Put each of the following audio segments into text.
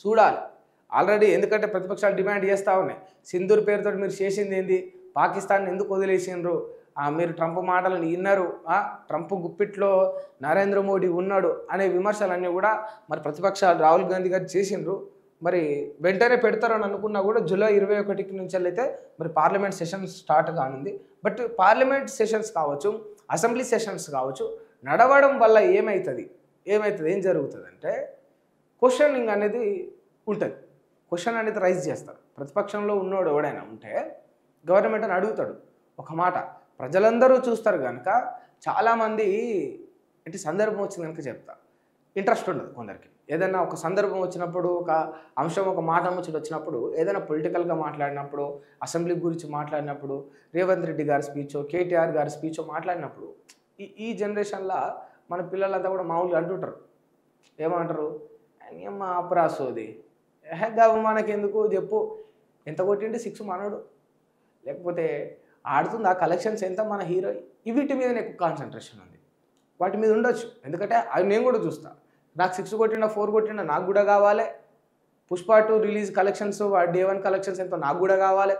చూడాలి ఆల్రెడీ. ఎందుకంటే ప్రతిపక్షాలు డిమాండ్ చేస్తూ ఉన్నాయి. సింధూర్ పేరుతో మీరు చేసింది ఏంది, పాకిస్తాన్ ఎందుకు వదిలేసిండ్రు, మీరు ట్రంప్ మాటలను విన్నారు, ట్రంప్ గుప్పిట్లో నరేంద్ర మోడీ ఉన్నాడు అనే విమర్శలన్నీ కూడా మరి ప్రతిపక్షాలు రాహుల్ గాంధీ గారు చేసిండ్రు. మరి వెంటనే పెడతారని అనుకున్నా కూడా జూలై 21 నుంచి అయితే మరి పార్లమెంట్ సెషన్స్ స్టార్ట్ కానుంది. బట్ పార్లమెంట్ సెషన్స్ కావచ్చు, అసెంబ్లీ సెషన్స్ కావచ్చు, నడవడం వల్ల ఏమవుతుంది ఏం జరుగుతుందంటే క్వశ్చనింగ్ అనేది ఉంటుంది. క్వశ్చన్ అనేది రైజ్ చేస్తారు. ప్రతిపక్షంలో ఉన్నోడు ఎవడైనా ఉంటే గవర్నమెంట్ అని అడుగుతాడు ఒక మాట. ప్రజలందరూ చూస్తారు కనుక చాలామంది అంటే సందర్భం వచ్చింది కనుక చెప్తా, ఇంట్రెస్ట్ ఉండదు కొందరికి. ఏదైనా ఒక సందర్భం వచ్చినప్పుడు, ఒక అంశం, ఒక మాట ముచ్చట వచ్చినప్పుడు, ఏదైనా పొలిటికల్గా మాట్లాడినప్పుడు, అసెంబ్లీ గురించి మాట్లాడినప్పుడు, రేవంత్ రెడ్డి గారి స్పీచో, కేటీఆర్ గారి స్పీచో మాట్లాడినప్పుడు ఈ జనరేషన్లో మన పిల్లలంతా కూడా మామూలుగా అంటుంటారు. ఏమంటారు, అమ్మ అపరాసోది, గావు మనకెందుకు చెప్పు, ఎంత కొట్టింటే 6 మనోడు, లేకపోతే ఆడుతుంది ఆ కలెక్షన్స్ ఎంత మన హీరో, వీటి మీద ఎక్కువ కాన్సన్ట్రేషన్ ఉంది. వాటి మీద ఉండొచ్చు, ఎందుకంటే అవి నేను కూడా చూస్తాను. నాకు 6 కొట్టినా 4 కొట్టినా నాకు కూడా కావాలి. Pushpa 2 release collections, day 1 collections ఎంతో నాకు కూడా కావాలి.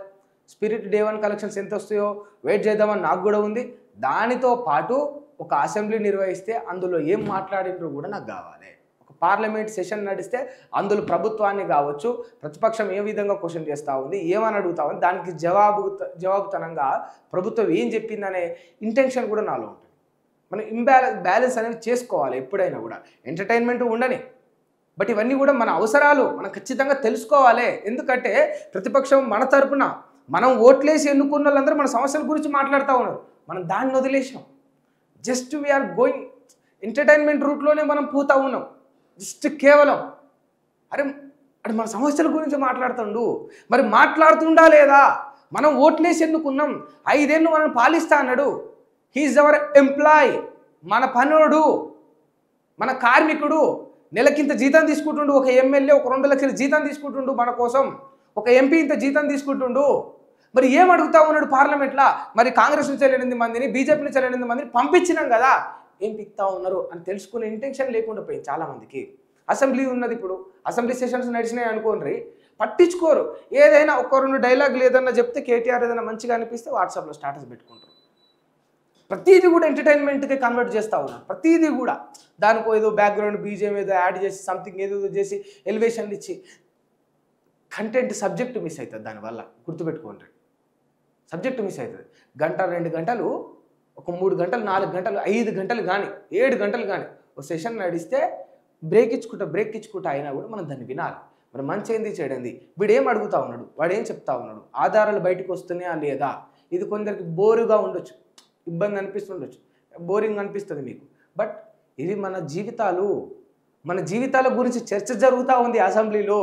స్పిరిట్ డే 1 కలెక్షన్స్ ఎంత వస్తాయో వెయిట్ చేద్దామని నాకు కూడా ఉంది. దానితో పాటు ఒక అసెంబ్లీ నిర్వహిస్తే అందులో ఏం మాట్లాడినరు కూడా నాకు కావాలి. ఒక పార్లమెంట్ సెషన్ నడిస్తే అందులో ప్రభుత్వాన్ని కావచ్చు, ప్రతిపక్షం ఏ విధంగా క్వశ్చన్ చేస్తూ ఉంది, ఏమని అడుగుతా ఉంది, దానికి జవాబుతనంగా ప్రభుత్వం ఏం చెప్పిందనే ఇంటెన్షన్ కూడా నాలో ఉంటుంది. మనం బ్యాలెన్స్ అనేది చేసుకోవాలి ఎప్పుడైనా కూడా. ఎంటర్టైన్మెంట్ ఉండని, బట్ ఇవన్నీ కూడా మన అవసరాలు మనం ఖచ్చితంగా తెలుసుకోవాలి. ఎందుకంటే ప్రతిపక్షం మన తరపున మనం ఓట్లేసి ఎన్నుకున్న వాళ్ళందరూ మన సమస్యల గురించి మాట్లాడుతూ ఉన్నారు. మనం దాన్ని వదిలేసాం. జస్ట్ వీఆర్ గోయింగ్ ఎంటర్టైన్మెంట్ రూట్లోనే మనం పోతూ ఉన్నాం. జస్ట్ కేవలం అరే మన సమస్యల గురించి మాట్లాడుతుండు, మరి మాట్లాడుతుండా లేదా? మనం ఓట్లేసి ఎన్నుకున్నాం, 5 ఏళ్ళు మనం పాలిస్తా అన్నాడు. హీఈస్ అవర్ ఎంప్లాయ్, మన పనుడు, మన కార్మికుడు. నెలకింత జీతం తీసుకుంటుండు. ఒక ఎమ్మెల్యే ఒక 2 లక్షల జీతం తీసుకుంటుండు మన కోసం. ఒక ఎంపీ ఇంత జీతం తీసుకుంటుండు. మరి ఏం అడుగుతా ఉన్నాడు పార్లమెంట్లో? మరి కాంగ్రెస్ నుంచి 8 మందిని, బీజేపీ నుంచి 8 మందిని పంపించినాం కదా, ఏం పిక్తా ఉన్నారు అని తెలుసుకునే ఇంటెన్షన్ లేకుండా పోయింది చాలామందికి. అసెంబ్లీ ఉన్నది, ఇప్పుడు అసెంబ్లీ సెషన్స్ నడిచినాయి అనుకోండి, పట్టించుకోరు. ఏదైనా ఒక 2 డైలాగులు ఏదన్నా చెప్తే, కేటీఆర్ ఏదైనా మంచిగా అనిపిస్తే వాట్సాప్లో స్టాటస్ పెట్టుకుంటారు. ప్రతిదీ కూడా ఎంటర్టైన్మెంట్కి కన్వర్ట్ చేస్తూ ఉన్నారు. ప్రతిదీ కూడా దానికో ఏదో బ్యాక్గ్రౌండ్ బీజేం ఏదో యాడ్ చేసి, సంథింగ్ ఏదో చేసి, ఎలివేషన్లు ఇచ్చి, కంటెంట్ సబ్జెక్ట్ మిస్ అవుతుంది. దానివల్ల గుర్తుపెట్టుకోండి, సబ్జెక్ట్ మిస్ అవుతుంది. 1 2 గంటలు, ఒక 3 గంటలు 4 గంటలు 5 గంటలు కానీ 7 గంటలు కానీ ఒక సెషన్ నడిస్తే బ్రేక్ ఇచ్చుకుంటా అయినా కూడా మనం దాన్ని వినాలి. మరి మంచి ఏంది చెడేంది, వీడు ఏం అడుగుతా ఉన్నాడు, వాడు ఏం చెప్తా ఉన్నాడు, ఆధారాలు బయటకు వస్తున్నాయా లేదా? ఇది కొందరికి బోరుగా ఉండొచ్చు, ఇబ్బంది అనిపిస్తుండొచ్చు, బోరింగ్ అనిపిస్తుంది మీకు. బట్ ఇది మన జీవితాల గురించి చర్చ జరుగుతూ ఉంది అసెంబ్లీలో,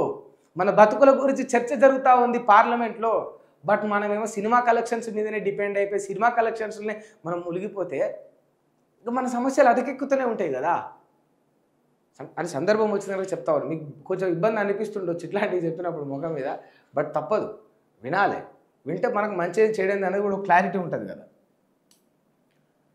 మన బతుకుల గురించి చర్చ జరుగుతూ ఉంది పార్లమెంట్లో. బట్ మనమేమో సినిమా కలెక్షన్స్ మీదనే డిపెండ్ అయిపోయి, సినిమా కలెక్షన్స్నే మనం మునిగిపోతే ఇక మన సమస్యలు అటకెక్కుతూనే ఉంటాయి కదా. అని సందర్భం వచ్చిన చెప్తా ఉన్నాను. మీకు కొంచెం ఇబ్బంది అనిపిస్తుండొచ్చు ఇట్లాంటివి చెప్పినప్పుడు ముఖం మీద, బట్ తప్పదు, వినాలి. వింటే మనకు మంచి చేయడం అనేది కూడా క్లారిటీ ఉంటుంది కదా.